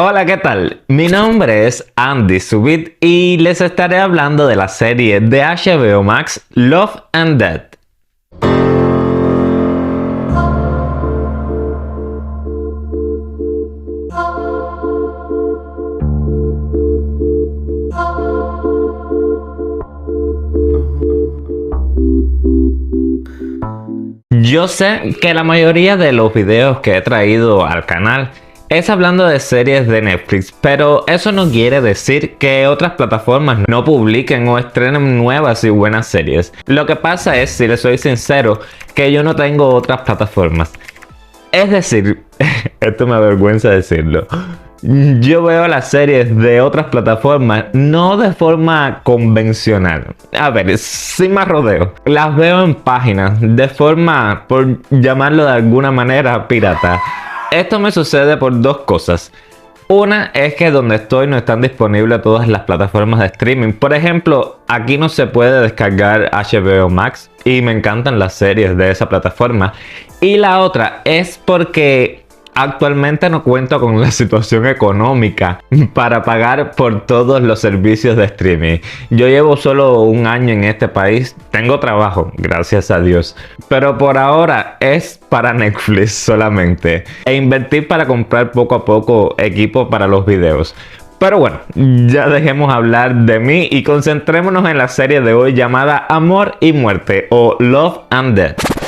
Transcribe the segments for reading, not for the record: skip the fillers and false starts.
Hola, ¿qué tal? Mi nombre es Andy Subit y les estaré hablando de la serie de HBO Max Love and Death. Yo sé que la mayoría de los videos que he traído al canal es hablando de series de Netflix, pero eso no quiere decir que otras plataformas no publiquen o estrenen nuevas y buenas series. Lo que pasa es, si les soy sincero, que yo no tengo otras plataformas. Es decir, esto me avergüenza decirlo. Yo veo las series de otras plataformas no de forma convencional. A ver, sin más rodeo. Las veo en páginas de forma, por llamarlo de alguna manera, pirata. Esto me sucede por dos cosas. Una es que donde estoy no están disponibles todas las plataformas de streaming. Por ejemplo, aquí no se puede descargar HBO Max y me encantan las series de esa plataforma. Y la otra es porque actualmente no cuento con la situación económica para pagar por todos los servicios de streaming. Yo llevo solo un año en este país, tengo trabajo, gracias a Dios, pero por ahora es para Netflix solamente e invertir para comprar poco a poco equipo para los videos. Pero bueno, ya dejemos hablar de mí y concentrémonos en la serie de hoy llamada Amor y Muerte o Love and Death.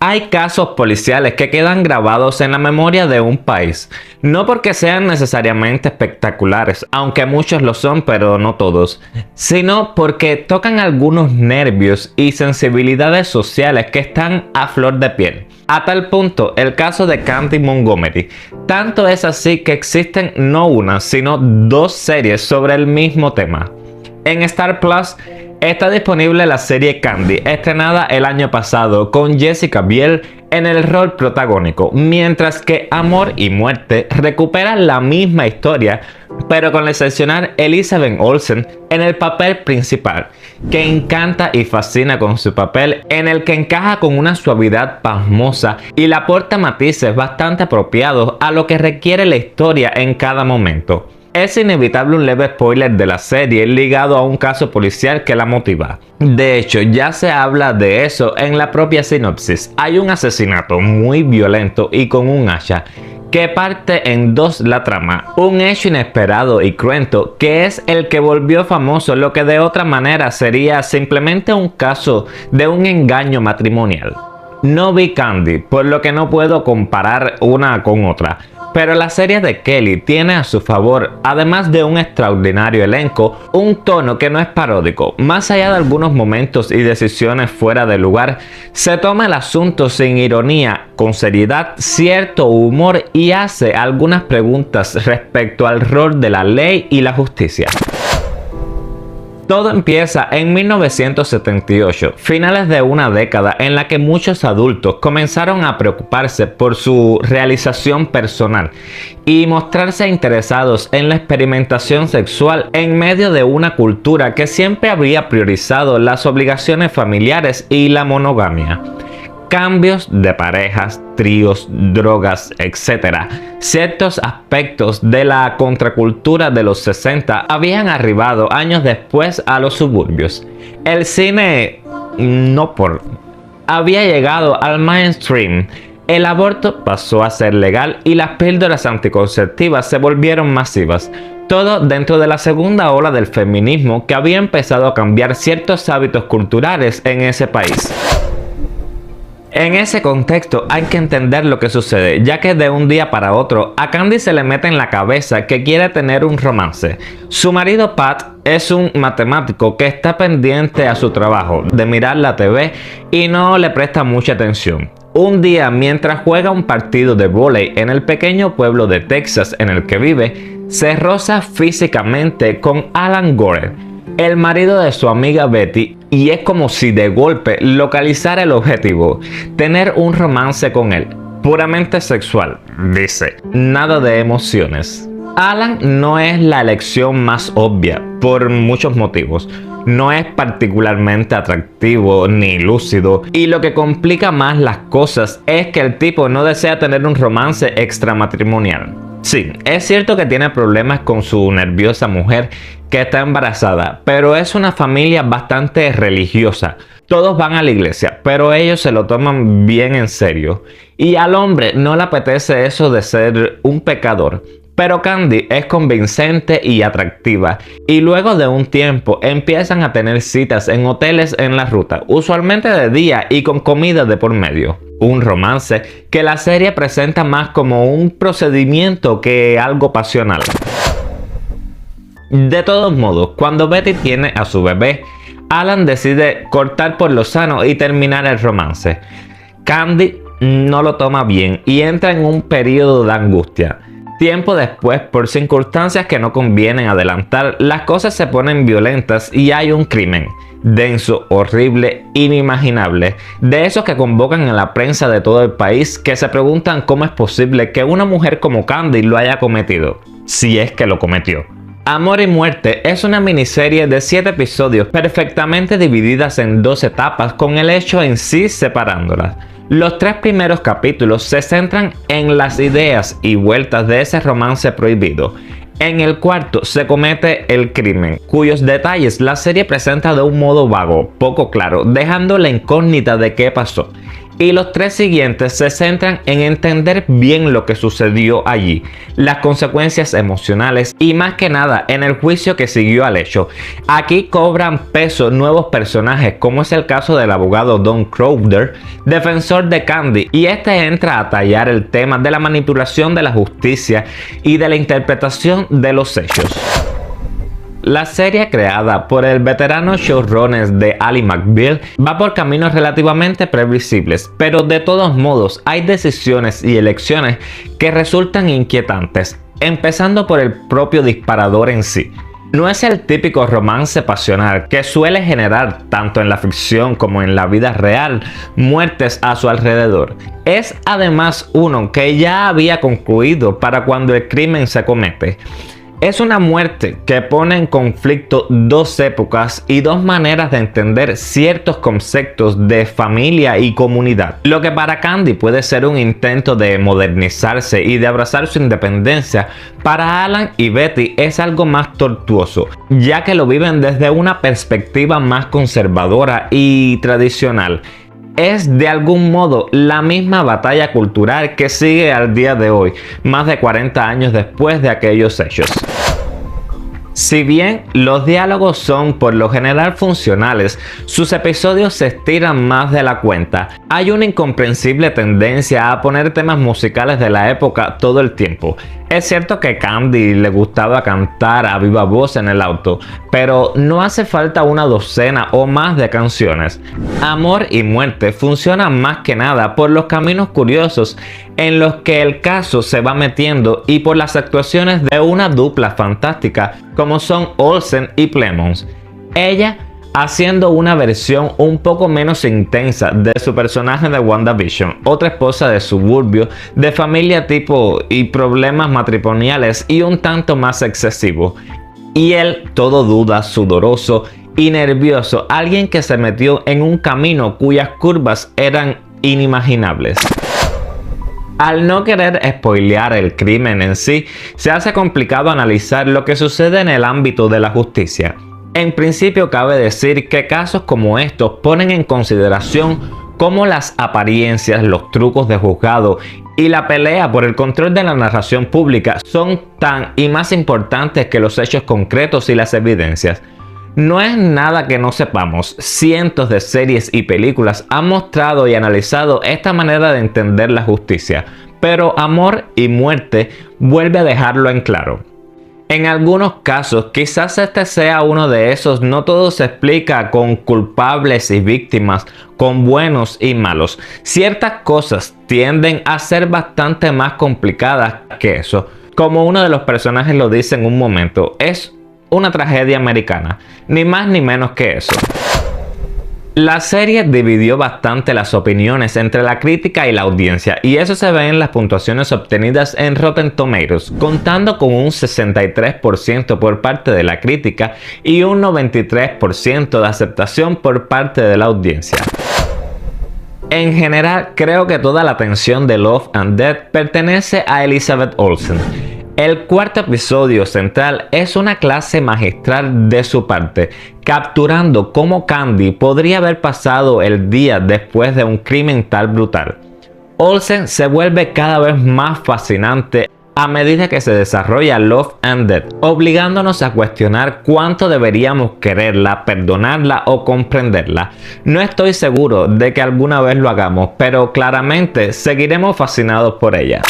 Hay casos policiales que quedan grabados en la memoria de un país, no porque sean necesariamente espectaculares, aunque muchos lo son, pero no todos, sino porque tocan algunos nervios y sensibilidades sociales que están a flor de piel. A tal punto, el caso de Candy Montgomery. Tanto es así que existen no una, sino dos series sobre el mismo tema. En Star Plus está disponible la serie Candy, estrenada el año pasado con Jessica Biel en el rol protagónico, mientras que Amor y Muerte recupera la misma historia, pero con la excepcional Elizabeth Olsen en el papel principal, que encanta y fascina con su papel, en el que encaja con una suavidad pasmosa y le aporta matices bastante apropiados a lo que requiere la historia en cada momento. Es inevitable un leve spoiler de la serie ligado a un caso policial que la motiva. De hecho, ya se habla de eso en la propia sinopsis. Hay un asesinato muy violento y con un hacha que parte en dos la trama. Un hecho inesperado y cruento que es el que volvió famoso lo que de otra manera sería simplemente un caso de un engaño matrimonial. No vi Candy, por lo que no puedo comparar una con otra. Pero la serie de Kelly tiene a su favor, además de un extraordinario elenco, un tono que no es paródico. Más allá de algunos momentos y decisiones fuera de lugar, se toma el asunto sin ironía, con seriedad, cierto humor y hace algunas preguntas respecto al rol de la ley y la justicia. Todo empieza en 1978, finales de una década en la que muchos adultos comenzaron a preocuparse por su realización personal y mostrarse interesados en la experimentación sexual en medio de una cultura que siempre había priorizado las obligaciones familiares y la monogamia. Cambios de parejas, tríos, drogas, etc. Ciertos aspectos de la contracultura de los 60 habían arribado años después a los suburbios. El cine había llegado al mainstream. El aborto pasó a ser legal y las píldoras anticonceptivas se volvieron masivas. Todo dentro de la segunda ola del feminismo que había empezado a cambiar ciertos hábitos culturales en ese país. En ese contexto hay que entender lo que sucede, ya que de un día para otro a Candy se le mete en la cabeza que quiere tener un romance. Su marido Pat es un matemático que está pendiente a su trabajo, de mirar la TV y no le presta mucha atención. Un día, mientras juega un partido de vóley en el pequeño pueblo de Texas en el que vive, se roza físicamente con Alan Gore, el marido de su amiga Betty, y es como si de golpe localizara el objetivo, tener un romance con él, puramente sexual, dice, nada de emociones. Alan no es la elección más obvia, por muchos motivos. No es particularmente atractivo ni lúcido, y lo que complica más las cosas es que el tipo no desea tener un romance extramatrimonial. Sí, es cierto que tiene problemas con su nerviosa mujer que está embarazada, pero es una familia bastante religiosa. Todos van a la iglesia, pero ellos se lo toman bien en serio. Y al hombre no le apetece eso de ser un pecador. Pero Candy es convincente y atractiva, y luego de un tiempo empiezan a tener citas en hoteles en la ruta, usualmente de día y con comida de por medio. Un romance que la serie presenta más como un procedimiento que algo pasional. De todos modos, cuando Betty tiene a su bebé, Alan decide cortar por lo sano y terminar el romance. Candy no lo toma bien y entra en un periodo de angustia. Tiempo después, por circunstancias que no convienen adelantar, las cosas se ponen violentas y hay un crimen. Denso, horrible, inimaginable. De esos que convocan a la prensa de todo el país que se preguntan cómo es posible que una mujer como Candy lo haya cometido. Si es que lo cometió. Amor y Muerte es una miniserie de 7 episodios perfectamente divididas en 2 etapas con el hecho en sí separándolas. Los 3 primeros capítulos se centran en las ideas y vueltas de ese romance prohibido. En el cuarto se comete el crimen, cuyos detalles la serie presenta de un modo vago, poco claro, dejando la incógnita de qué pasó. Y los 3 siguientes se centran en entender bien lo que sucedió allí, las consecuencias emocionales y más que nada en el juicio que siguió al hecho. Aquí cobran peso nuevos personajes, como es el caso del abogado Don Crowder, defensor de Candy, y este entra a tallar el tema de la manipulación de la justicia y de la interpretación de los hechos. La serie, creada por el veterano showrunner de Ally McBeal, va por caminos relativamente previsibles, pero de todos modos hay decisiones y elecciones que resultan inquietantes, empezando por el propio disparador en sí. No es el típico romance pasional que suele generar, tanto en la ficción como en la vida real, muertes a su alrededor. Es además uno que ya había concluido para cuando el crimen se comete. Es una muerte que pone en conflicto 2 épocas y 2 maneras de entender ciertos conceptos de familia y comunidad. Lo que para Candy puede ser un intento de modernizarse y de abrazar su independencia, para Alan y Betty es algo más tortuoso, ya que lo viven desde una perspectiva más conservadora y tradicional. Es de algún modo la misma batalla cultural que sigue al día de hoy, más de 40 años después de aquellos hechos. Si bien los diálogos son por lo general funcionales, sus episodios se estiran más de la cuenta. Hay una incomprensible tendencia a poner temas musicales de la época todo el tiempo. Es cierto que Candy le gustaba cantar a viva voz en el auto, pero no hace falta una docena o más de canciones. Amor y Muerte funciona más que nada por los caminos curiosos en los que el caso se va metiendo y por las actuaciones de una dupla fantástica como son Olsen y Plemons. Ella haciendo una versión un poco menos intensa de su personaje de WandaVision, otra esposa de suburbio, de familia tipo y problemas matrimoniales y un tanto más excesivo. Y él todo duda, sudoroso y nervioso, alguien que se metió en un camino cuyas curvas eran inimaginables. Al no querer spoilear el crimen en sí, se hace complicado analizar lo que sucede en el ámbito de la justicia. En principio cabe decir que casos como estos ponen en consideración cómo las apariencias, los trucos de juzgado y la pelea por el control de la narración pública son tan y más importantes que los hechos concretos y las evidencias. No es nada que no sepamos, cientos de series y películas han mostrado y analizado esta manera de entender la justicia, pero Amor y Muerte vuelve a dejarlo en claro. En algunos casos, quizás este sea uno de esos, no todo se explica con culpables y víctimas, con buenos y malos. Ciertas cosas tienden a ser bastante más complicadas que eso. Como uno de los personajes lo dice en un momento, es una tragedia americana, ni más ni menos que eso. La serie dividió bastante las opiniones entre la crítica y la audiencia, y eso se ve en las puntuaciones obtenidas en Rotten Tomatoes, contando con un 63% por parte de la crítica y un 93% de aceptación por parte de la audiencia. En general, creo que toda la atención de Love and Death pertenece a Elizabeth Olsen. El cuarto episodio central es una clase magistral de su parte, capturando cómo Candy podría haber pasado el día después de un crimen tan brutal. Olsen se vuelve cada vez más fascinante a medida que se desarrolla Love and Death, obligándonos a cuestionar cuánto deberíamos quererla, perdonarla o comprenderla. No estoy seguro de que alguna vez lo hagamos, pero claramente seguiremos fascinados por ella.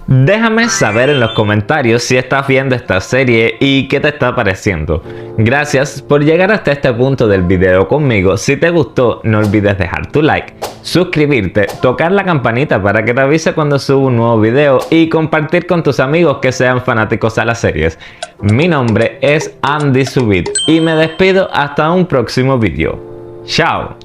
Déjame saber en los comentarios si estás viendo esta serie y qué te está pareciendo. Gracias por llegar hasta este punto del video conmigo. Si te gustó, no olvides dejar tu like, suscribirte, tocar la campanita para que te avise cuando subo un nuevo video y compartir con tus amigos que sean fanáticos a las series. Mi nombre es Andy Subit y me despido hasta un próximo video. Chao.